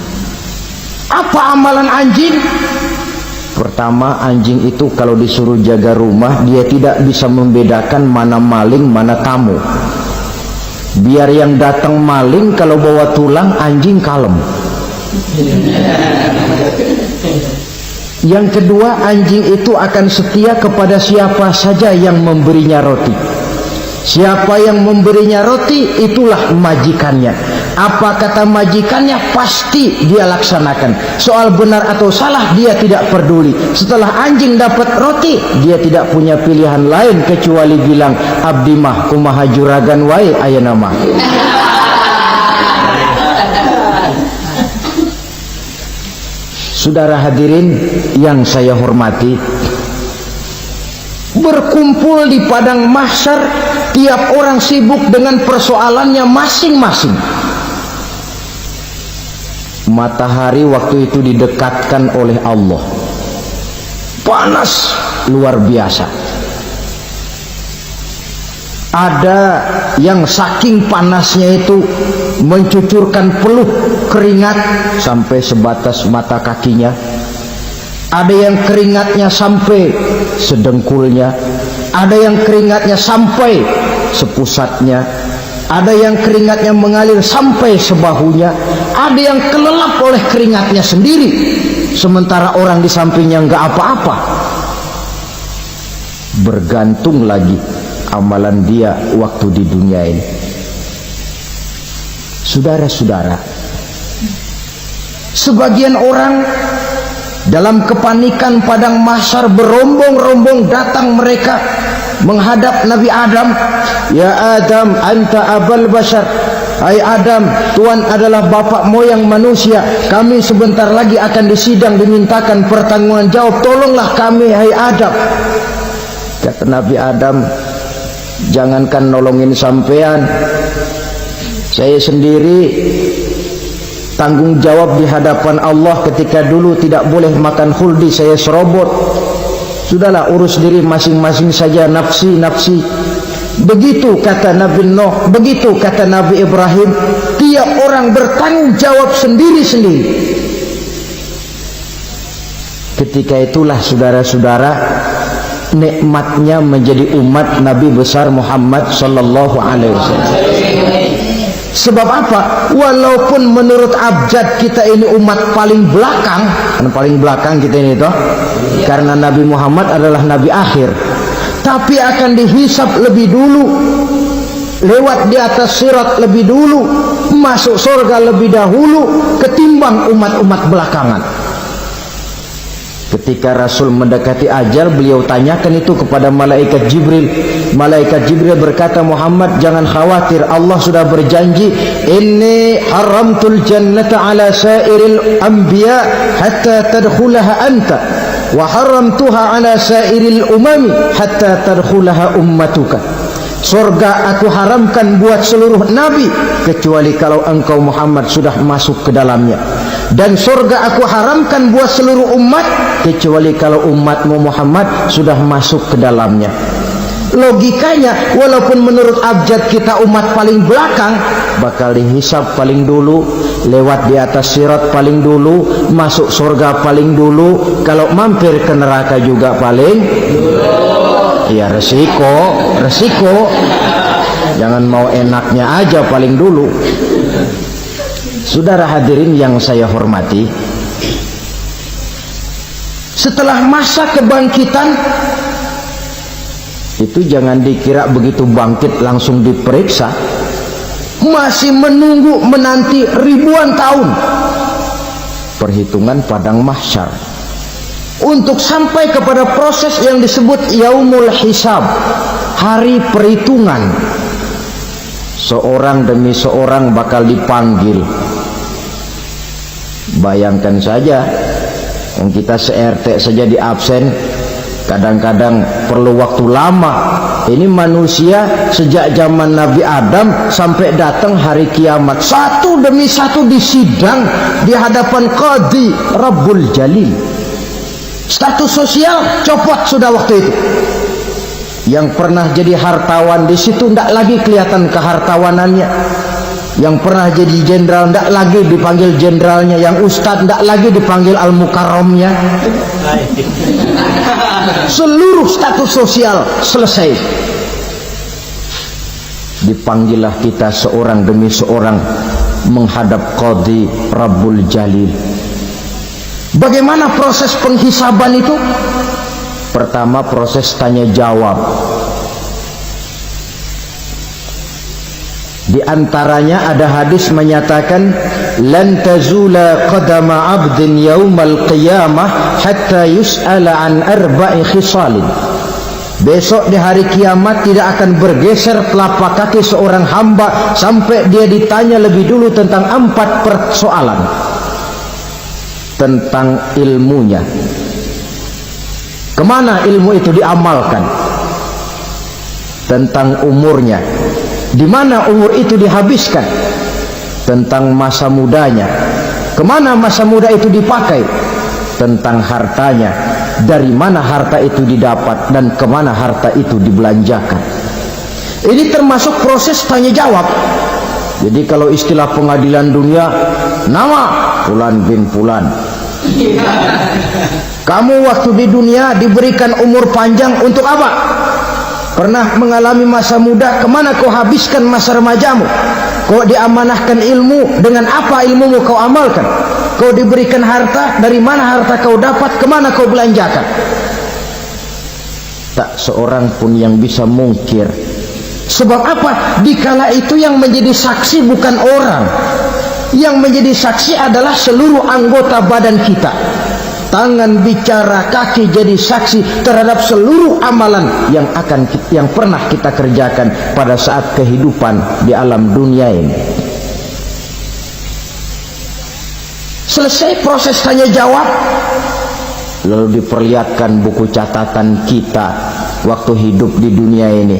Apa amalan anjing? Pertama, anjing itu kalau disuruh jaga rumah, dia tidak bisa membedakan mana maling, mana tamu. Biar yang datang maling kalau bawa tulang, anjing kalem. Yang kedua, anjing itu akan setia kepada siapa saja yang memberinya roti. Siapa yang memberinya roti, itulah majikannya. Apa kata majikannya, pasti dia laksanakan. Soal benar atau salah dia tidak peduli. Setelah anjing dapat roti, dia tidak punya pilihan lain kecuali bilang, abdi mah kumaha juragan wae ayeuna mah. Saudara hadirin yang saya hormati, berkumpul di padang mahsyar, tiap orang sibuk dengan persoalannya masing-masing. Matahari waktu itu didekatkan oleh Allah, panas luar biasa. Ada yang saking panasnya itu mencucurkan peluh keringat sampai sebatas mata kakinya. Ada yang keringatnya sampai sedengkulnya. Ada yang keringatnya sampai sepusatnya, ada yang keringatnya mengalir sampai sebahunya, ada yang kelelap oleh keringatnya sendiri, sementara orang di sampingnya enggak apa-apa. Bergantung lagi amalan dia waktu di dunia ini. Saudara-saudara, sebagian orang dalam kepanikan padang mahsyar berombong-rombong datang mereka menghadap Nabi Adam. Ya Adam, anta abal bashar. Hai Adam, Tuhan adalah bapak moyang manusia. Kami sebentar lagi akan disidang, dimintakan pertanggungan jawab. Tolonglah kami, hai Adam. Kata Nabi Adam, jangankan nolongin sampean, saya sendiri tanggung jawab di hadapan Allah ketika dulu tidak boleh makan khuldi, saya serobot. Sudahlah, urus diri masing-masing saja, nafsi. Begitu kata Nabi Nuh, begitu kata Nabi Ibrahim. Tiap orang bertanggung jawab sendiri-sendiri. Ketika itulah saudara-saudara, nikmatnya menjadi umat Nabi besar Muhammad sallallahu alaihi wasallam. Sebab apa? Walaupun menurut abjad kita ini umat paling belakang, paling belakang kita ini toh, karena Nabi Muhammad adalah Nabi akhir, tapi akan dihisab lebih dulu, lewat di atas sirat lebih dulu, masuk surga lebih dahulu ketimbang umat-umat belakangan. Ketika Rasul mendekati ajal, beliau tanyakan itu kepada malaikat Jibril. Malaikat Jibril berkata, Muhammad, jangan khawatir, Allah sudah berjanji, inni haramtul jannata ala sairil anbiya hatta tadkhulaha anta, wa haramtuha ala sairil umami hatta tadkhulaha ummatuka. Surga aku haramkan buat seluruh nabi kecuali kalau engkau Muhammad sudah masuk ke dalamnya, dan surga aku haramkan buat seluruh umat kecuali kalau umatmu Muhammad sudah masuk ke dalamnya. Logikanya, walaupun menurut abjad kita umat paling belakang, bakal dihisab paling dulu, lewat di atas sirat paling dulu, masuk surga paling dulu, kalau mampir ke neraka juga paling dulu. Ya resiko. Jangan mau enaknya aja paling dulu. Saudara hadirin yang saya hormati, setelah masa kebangkitan itu jangan dikira begitu bangkit langsung diperiksa. Masih menunggu menanti ribuan tahun perhitungan padang mahsyar untuk sampai kepada proses yang disebut yaumul hisab, hari perhitungan. Seorang demi seorang bakal dipanggil. Bayangkan saja, yang kita se-RT saja di absen, kadang-kadang perlu waktu lama. Ini manusia sejak zaman Nabi Adam sampai datang hari kiamat, satu demi satu disidang di hadapan Qadhi Rabbul Jalil. Status sosial copot sudah waktu itu. Yang pernah jadi hartawan di situ tidak lagi kelihatan kehartawanannya. Yang pernah jadi jenderal tidak lagi dipanggil jenderalnya. Yang ustadz tidak lagi dipanggil al-mukarramnya. Seluruh status sosial selesai. Dipanggillah kita seorang demi seorang menghadap Qadhi Rabbul Jalil. Bagaimana proses penghisaban itu? Pertama, proses tanya jawab. Di antaranya ada hadis menyatakan, lan tazula qadama 'abdin yaumal qiyamah hatta yus'ala an arba'i khisalin. Besok di hari kiamat tidak akan bergeser telapak kaki seorang hamba sampai dia ditanya lebih dulu tentang 4 persoalan. Tentang ilmunya, kemana ilmu itu diamalkan. Tentang umurnya, di mana umur itu dihabiskan. Tentang masa mudanya, kemana masa muda itu dipakai. Tentang hartanya, dari mana harta itu didapat dan kemana harta itu dibelanjakan. Ini termasuk proses tanya jawab. Jadi kalau istilah pengadilan dunia, nama Fulan bin Fulan, kamu waktu di dunia diberikan umur panjang untuk apa? Pernah mengalami masa muda, kemana kau habiskan masa remajamu? Kau diamanahkan ilmu, dengan apa ilmumu kau amalkan? Kau diberikan harta, dari mana harta kau dapat, kemana kau belanjakan? Tak seorang pun yang bisa mungkir. Sebab apa? Dikala itu yang menjadi saksi bukan orang. Yang menjadi saksi adalah seluruh anggota badan kita. Tangan bicara, kaki jadi saksi terhadap seluruh amalan yang pernah kita kerjakan pada saat kehidupan di alam dunia ini. Selesai proses tanya jawab, lalu diperlihatkan buku catatan kita waktu hidup di dunia ini.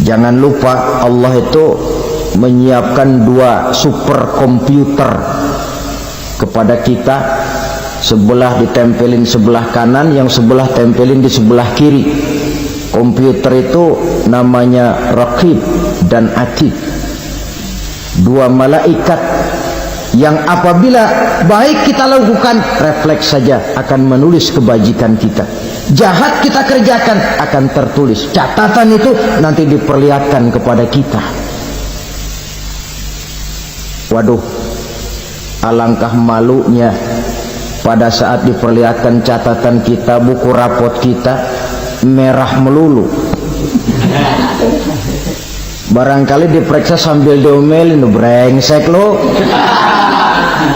Jangan lupa Allah itu menyiapkan 2 superkomputer kepada kita. Sebelah ditempelin sebelah kanan, yang sebelah tempelin di sebelah kiri. Komputer itu namanya Raqib dan Atid, 2 malaikat yang apabila baik kita lakukan, refleks saja akan menulis kebajikan kita. Jahat kita kerjakan, akan tertulis. Catatan itu nanti diperlihatkan kepada kita. Waduh, alangkah malunya pada saat diperlihatkan catatan kita, buku rapot kita merah melulu. Barangkali diperiksa sambil diomelin, brengsek lo.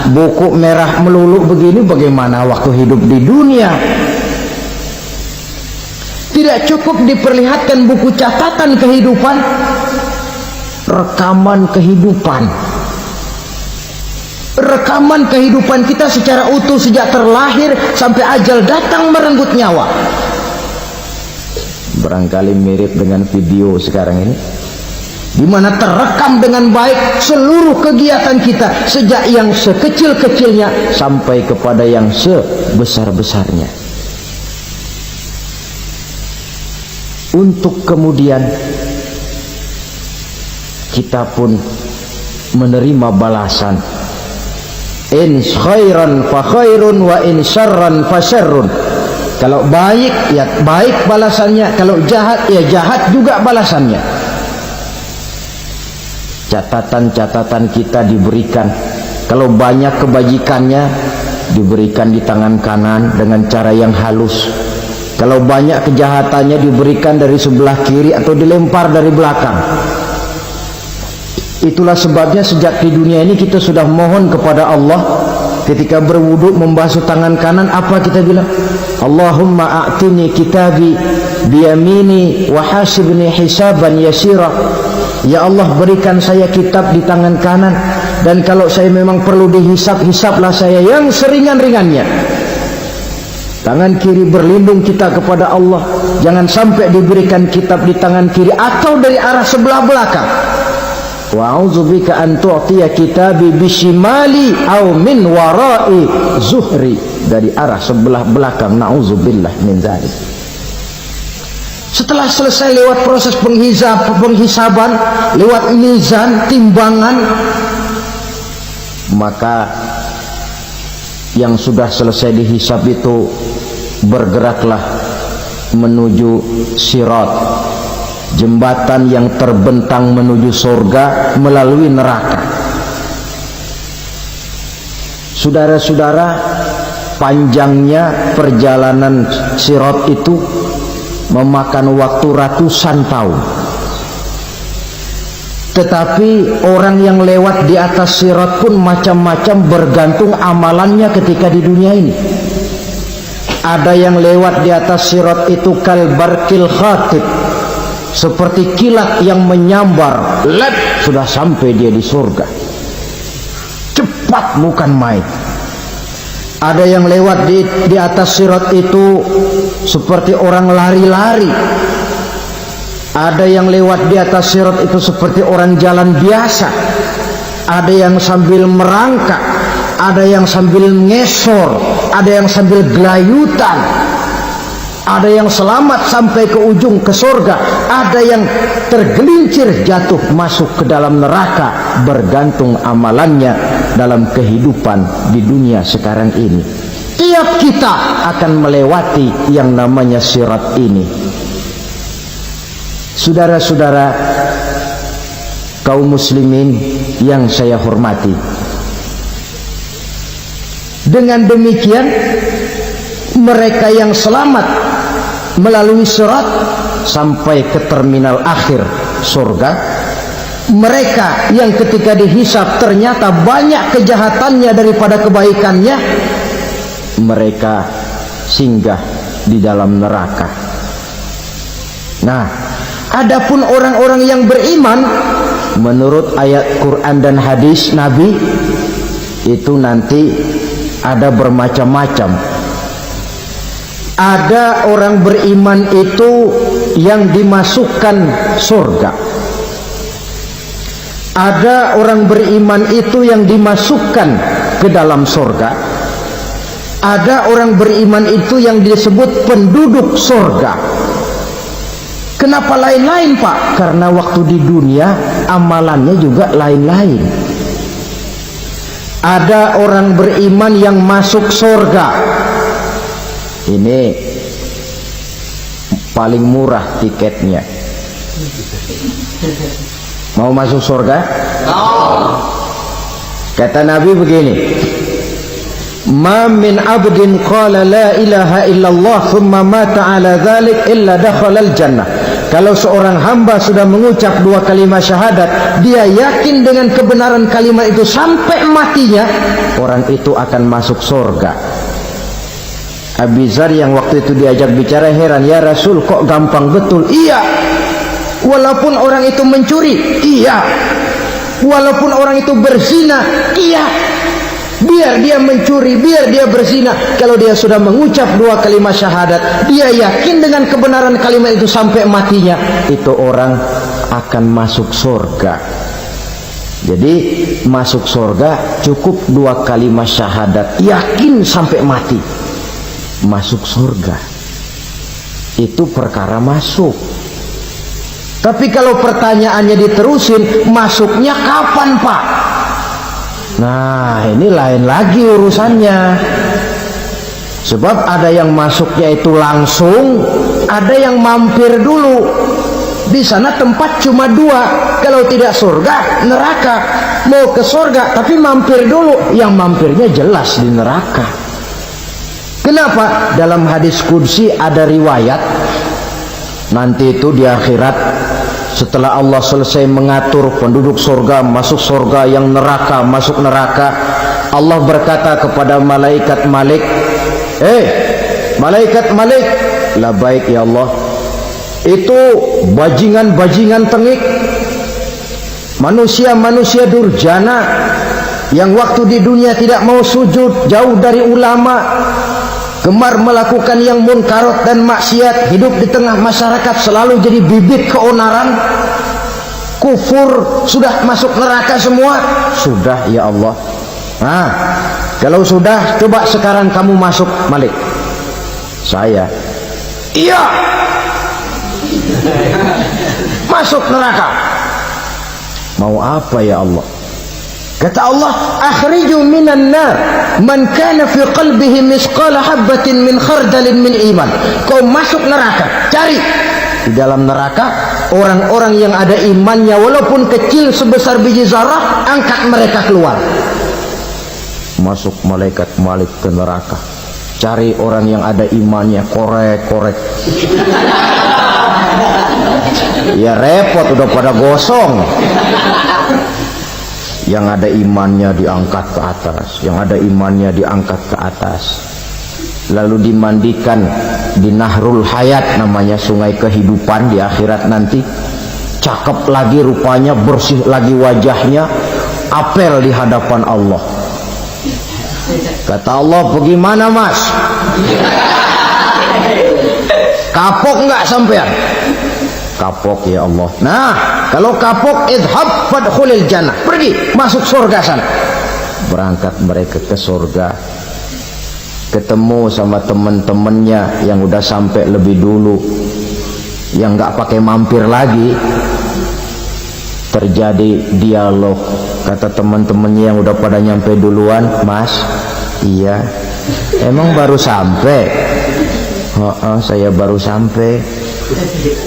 Buku merah melulu begini, bagaimana waktu hidup di dunia? Tidak cukup diperlihatkan buku catatan kehidupan, rekaman kehidupan. Rekaman kehidupan kita secara utuh sejak terlahir sampai ajal datang merenggut nyawa. Barangkali mirip dengan video sekarang ini, di mana terekam dengan baik seluruh kegiatan kita, sejak yang sekecil-kecilnya sampai kepada yang sebesar-besarnya. Untuk kemudian kita pun menerima balasan. In khairan fa khairun wa in syarran fa syarrun. Kalau baik ya baik balasannya, kalau jahat ya jahat juga balasannya. Catatan-catatan kita diberikan. Kalau banyak kebajikannya diberikan di tangan kanan dengan cara yang halus. Kalau banyak kejahatannya diberikan dari sebelah kiri atau dilempar dari belakang. Itulah sebabnya sejak di dunia ini kita sudah mohon kepada Allah. Ketika berwudu membasuh tangan kanan, apa kita bilang? Allahumma a'tini kitabi biyamini wa hasibni hisaban yasira. Ya Allah, berikan saya kitab di tangan kanan, dan kalau saya memang perlu dihisap, hisaplah saya yang seringan-ringannya. Tangan kiri berlindung kita kepada Allah, jangan sampai diberikan kitab di tangan kiri atau dari arah sebelah belakang. Wa a'udzubika an tu'tiya kitabi bishimali aw min wara'i zuhri, dari arah sebelah belakang. Na'udzubillah min dzalik. Setelah selesai lewat proses penghisaban, lewat mizan, timbangan, maka yang sudah selesai dihisab itu bergeraklah menuju sirat, jembatan yang terbentang menuju surga melalui neraka. Saudara-saudara, panjangnya perjalanan sirat itu memakan waktu ratusan tahun. Tetapi orang yang lewat di atas sirat pun macam-macam, bergantung amalannya ketika di dunia ini. Ada yang lewat di atas sirat itu kal barqil khatib, seperti kilat yang menyambar, sudah sampai dia di surga. Cepat bukan main. Ada yang lewat di atas sirat itu seperti orang lari-lari. Ada yang lewat di atas sirat itu seperti orang jalan biasa. Ada yang sambil merangkak, ada yang sambil ngesor, ada yang sambil gelayutan. Ada yang selamat sampai ke ujung ke surga, ada yang tergelincir jatuh masuk ke dalam neraka, bergantung amalannya dalam kehidupan di dunia sekarang ini. Tiap kita akan melewati yang namanya sirat ini. Saudara-saudara kaum muslimin yang saya hormati, dengan demikian mereka yang selamat melalui sirat sampai ke terminal akhir surga, mereka yang ketika dihisab ternyata banyak kejahatannya daripada kebaikannya, mereka singgah di dalam neraka. Nah, adapun orang-orang yang beriman menurut ayat Quran dan hadis Nabi itu nanti ada bermacam-macam. Ada orang beriman itu yang dimasukkan surga. Ada orang beriman itu yang dimasukkan ke dalam surga. Ada orang beriman itu yang disebut penduduk surga. Kenapa lain-lain, Pak? Karena waktu di dunia amalannya juga lain-lain. Ada orang beriman yang masuk surga. Ini paling murah tiketnya. Mau masuk surga? Kata Nabi begini, ma min abdin qala la ilaha illallah thumma mata ala dhalik illa dakhala al-jannah. Kalau seorang hamba sudah mengucap dua kalimat syahadat, dia yakin dengan kebenaran kalimat itu sampai matinya, orang itu akan masuk surga. Abi Dzar yang waktu itu diajak bicara heran, ya Rasul kok gampang betul? Iya, walaupun orang itu mencuri, iya, walaupun orang itu berzina, iya, biar dia mencuri, biar dia berzina, kalau dia sudah mengucap dua kalimat syahadat, dia yakin dengan kebenaran kalimat itu sampai matinya, itu orang akan masuk surga. Jadi masuk surga cukup dua kalimat syahadat, yakin sampai mati, masuk surga. Itu perkara masuk. Tapi kalau pertanyaannya diterusin, masuknya kapan, Pak? Nah, ini lain lagi urusannya. Sebab ada yang masuknya itu langsung, ada yang mampir dulu. Di sana tempat cuma dua, kalau tidak surga, neraka. Mau ke surga tapi mampir dulu, yang mampirnya jelas di neraka. Kenapa? Dalam hadis qudsi ada riwayat, nanti itu di akhirat, setelah Allah selesai mengatur penduduk surga masuk surga, yang neraka masuk neraka, Allah berkata kepada malaikat Malik, malaikat Malik, labaik ya Allah, itu bajingan-bajingan tengik, manusia-manusia durjana yang waktu di dunia tidak mau sujud, jauh dari ulama, gemar melakukan yang munkarat dan maksiat, hidup di tengah masyarakat selalu jadi bibit keonaran, kufur, sudah masuk neraka semua. Sudah ya Allah. Nah, kalau sudah, coba sekarang kamu masuk, Malik. Saya, iya, masuk neraka. Mau apa ya Allah? Kata Allah, akhriju minan nar man kana fi qalbihi misqala habbatin min khardalin min iman. Kau masuk neraka, cari di dalam neraka orang-orang yang ada imannya walaupun kecil sebesar biji zarah, angkat mereka keluar. Masuk malaikat Malik ke neraka, cari orang yang ada imannya, korek-korek. Ya repot, udah pada gosong. Yang ada imannya diangkat ke atas, yang ada imannya diangkat ke atas, lalu dimandikan di Nahrul Hayat, namanya sungai kehidupan di akhirat nanti. Cakep lagi rupanya, bersih lagi wajahnya, apel di hadapan Allah. Kata Allah, bagaimana mas? Kapok nggak sampean? Kapok ya Allah. Nah, kalau kapok, idhab fadkhulil jannah, pergi masuk surga sana. Berangkat mereka ke surga, ketemu sama teman-temannya yang udah sampai lebih dulu, yang nggak pakai mampir lagi. Terjadi dialog. Kata teman-temannya yang udah pada nyampe duluan, mas, iya, emang baru sampai? Saya baru sampai.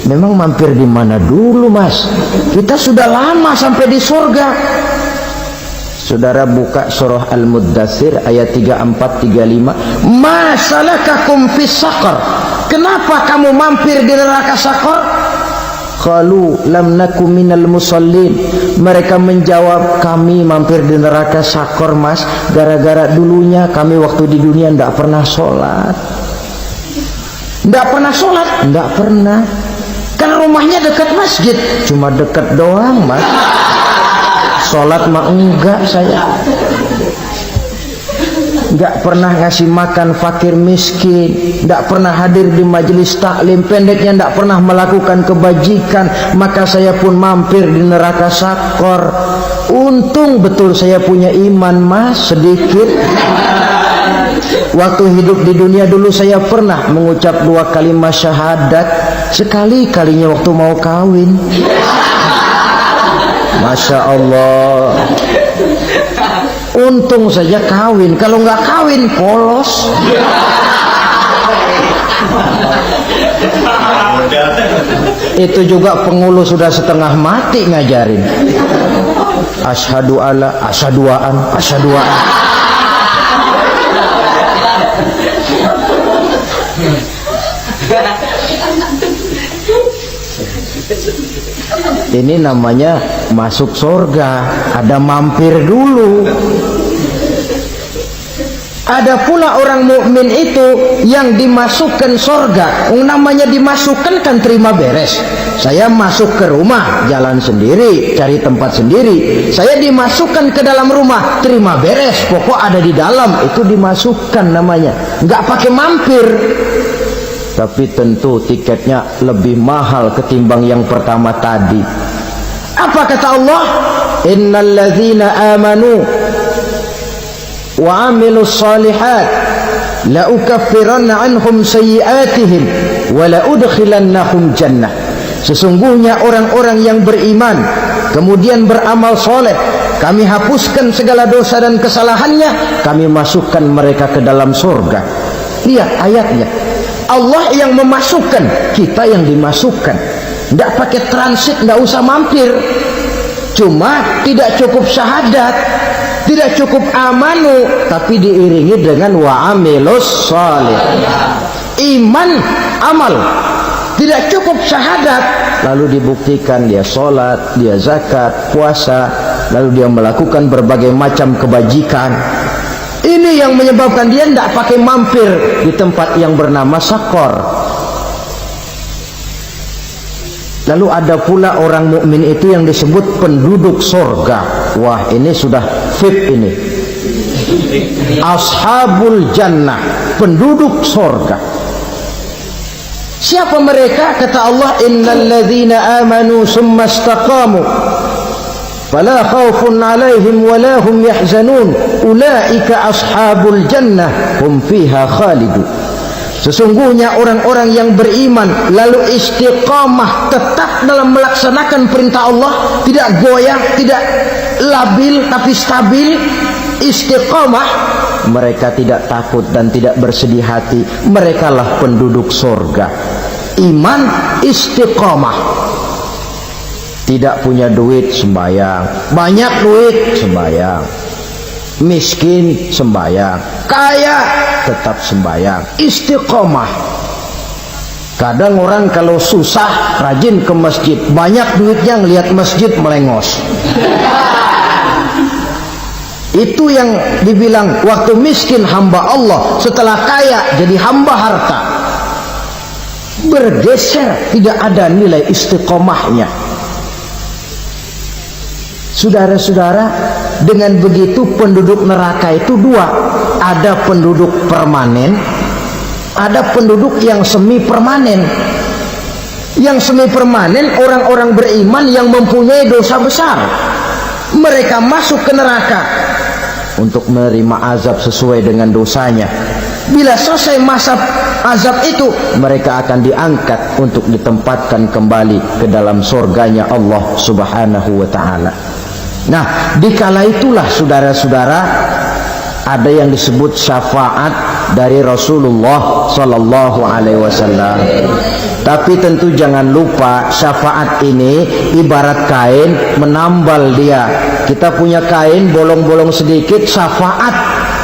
Memang mampir di mana dulu, Mas? Kita sudah lama sampai di surga. Saudara buka surah Al-Muddatsir ayat 34-35. Masalakakum fis saqar? Kenapa kamu mampir di neraka Saqar? Qalu lam nakum minal musallin. Mereka menjawab, kami mampir di neraka Saqar, Mas, gara-gara dulunya kami waktu di dunia tidak pernah sholat. Tidak pernah sholat? Tidak pernah. Kan rumahnya dekat masjid, cuma dekat doang, Mas. Sholat mah enggak saya. Enggak pernah ngasih makan fakir miskin, enggak pernah hadir di majelis taklim, pendeknya enggak pernah melakukan kebajikan, maka saya pun mampir di neraka Saqar. Untung betul saya punya iman, Mas, sedikit. Waktu hidup di dunia dulu saya pernah mengucap 2 kalimat syahadat, sekali-kalinya waktu mau kawin. Masya Allah. Untung saja kawin, kalau nggak kawin polos. Itu juga pengulu sudah setengah mati ngajarin. Asyhadu alla, asyaduaan, asyaduaan. Ini namanya masuk surga, ada mampir dulu. Ada pula orang mukmin itu yang dimasukkan surga. Namanya dimasukkan kan terima beres. Saya masuk ke rumah, jalan sendiri, cari tempat sendiri. Saya dimasukkan ke dalam rumah, terima beres, pokok ada di dalam, itu dimasukkan namanya. Nggak pakai mampir. Tapi tentu tiketnya lebih mahal ketimbang yang pertama tadi. Apa kata Allah? Innal ladzina amanu wa amilus solihat la ukaffiranna anhum sayyi'atihim wa la udkhilannahum jannah. Sesungguhnya orang-orang yang beriman kemudian beramal soleh, kami hapuskan segala dosa dan kesalahannya, kami masukkan mereka ke dalam surga. Lihat ayatnya. Allah yang memasukkan, kita yang dimasukkan. Tidak pakai transit, tidak usah mampir. Cuma tidak cukup syahadat, tidak cukup amanu, tapi diiringi dengan wa'amilus salih. Iman, amal. Tidak cukup syahadat, lalu dibuktikan dia sholat, dia zakat, puasa, lalu dia melakukan berbagai macam kebajikan. Ini yang menyebabkan dia tidak pakai mampir di tempat yang bernama Saqar. Lalu ada pula orang mukmin itu yang disebut penduduk surga. Wah, ini sudah VIP ini. Ashabul jannah, penduduk surga. Siapa mereka? Kata Allah, innal ladzina amanu summa istaqamu fala khaufun 'alaihim wa la hum yahzanun ulaika ashabul jannah hum fiha khalidun. Sesungguhnya orang-orang yang beriman lalu istiqamah, tetap dalam melaksanakan perintah Allah, tidak goyah, tidak labil tapi stabil, istiqamah, mereka tidak takut dan tidak bersedih hati. Merekalah penduduk surga. Iman, istiqamah. Tidak punya duit, sembahyang. Banyak duit, sembahyang. Miskin, sembahyang. Kaya, tetap sembahyang. Istiqomah. Kadang orang kalau susah rajin ke masjid, banyak duitnya ngelihat masjid melengos. Itu yang dibilang waktu miskin hamba Allah, setelah kaya jadi hamba harta. Bergeser, tidak ada nilai istiqomahnya. Saudara-saudara, dengan begitu penduduk neraka itu dua. Ada penduduk permanen, ada penduduk yang semi permanen. Yang semi permanen orang-orang beriman yang mempunyai dosa besar. Mereka masuk ke neraka untuk menerima azab sesuai dengan dosanya. Bila selesai masa azab itu, mereka akan diangkat untuk ditempatkan kembali ke dalam surganya Allah Subhanahu wa ta'ala. Nah, dikala itulah saudara-saudara ada yang disebut syafaat dari Rasulullah sallallahu alaihi wasallam. Tapi tentu jangan lupa syafaat ini ibarat kain menambal dia. Kita punya kain bolong-bolong sedikit, syafaat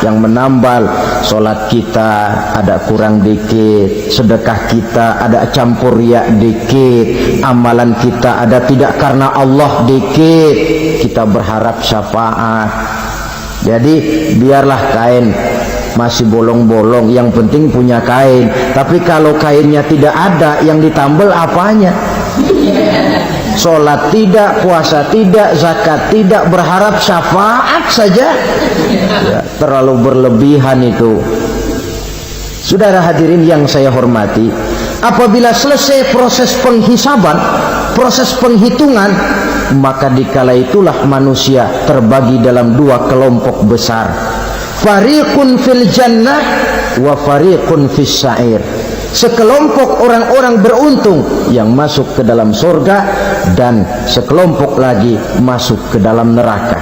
yang menambal. Solat kita ada kurang dikit, sedekah kita ada campur riak dikit, amalan kita ada tidak karena Allah dikit, kita berharap syafaat. Jadi biarlah kain masih bolong-bolong, yang penting punya kain. Tapi kalau kainnya tidak ada, yang ditambal apanya? Sholat tidak, puasa tidak, zakat tidak, berharap syafaat saja, ya, terlalu berlebihan itu. Saudara hadirin yang saya hormati, apabila selesai proses penghisaban, proses penghitungan, maka dikala itulah manusia terbagi dalam dua kelompok besar. Fariqun fil jannah wa fariqun fis sa'ir. Sekelompok orang-orang beruntung yang masuk ke dalam surga, dan sekelompok lagi masuk ke dalam neraka.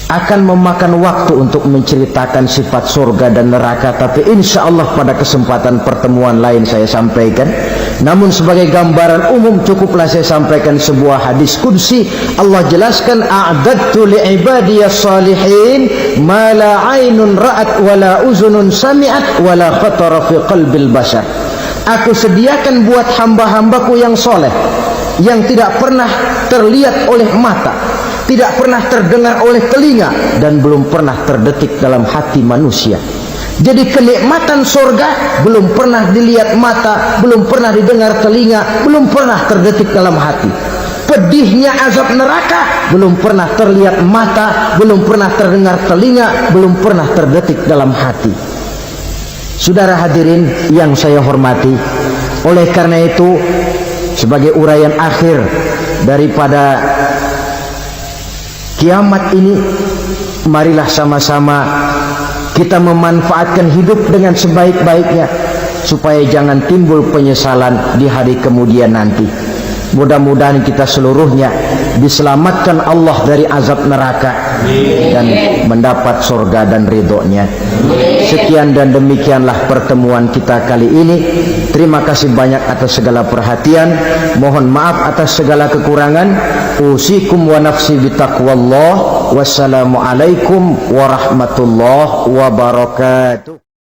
Akan memakan waktu untuk menceritakan sifat surga dan neraka, tapi insya Allah pada kesempatan pertemuan lain saya sampaikan. Namun sebagai gambaran umum cukuplah saya sampaikan sebuah hadis qudsi. Allah jelaskan, a'dadtu li'ibadiyas salihin ma la 'ainun ra'at wa la uzunun sami'at wa la khatara fi qalbil bashar. Aku sediakan buat hamba-hambaku yang soleh, yang tidak pernah terlihat oleh mata, tidak pernah terdengar oleh telinga, dan belum pernah terdetik dalam hati manusia. Jadi kenikmatan surga belum pernah dilihat mata, belum pernah didengar telinga, belum pernah terdetik dalam hati. Pedihnya azab neraka belum pernah terlihat mata, belum pernah terdengar telinga, belum pernah terdetik dalam hati. Saudara hadirin yang saya hormati, oleh karena itu sebagai uraian akhir daripada kiamat ini, marilah sama-sama kita memanfaatkan hidup dengan sebaik-baiknya, supaya jangan timbul penyesalan di hari kemudian nanti. Mudah-mudahan kita seluruhnya diselamatkan Allah dari azab neraka dan mendapat surga dan ridhonya. Sekian dan demikianlah pertemuan kita kali ini. Terima kasih banyak atas segala perhatian. Mohon maaf atas segala kekurangan. Usikum wa nafsi bitaqwallah. Wassalamualaikum warahmatullahi wabarakatuh.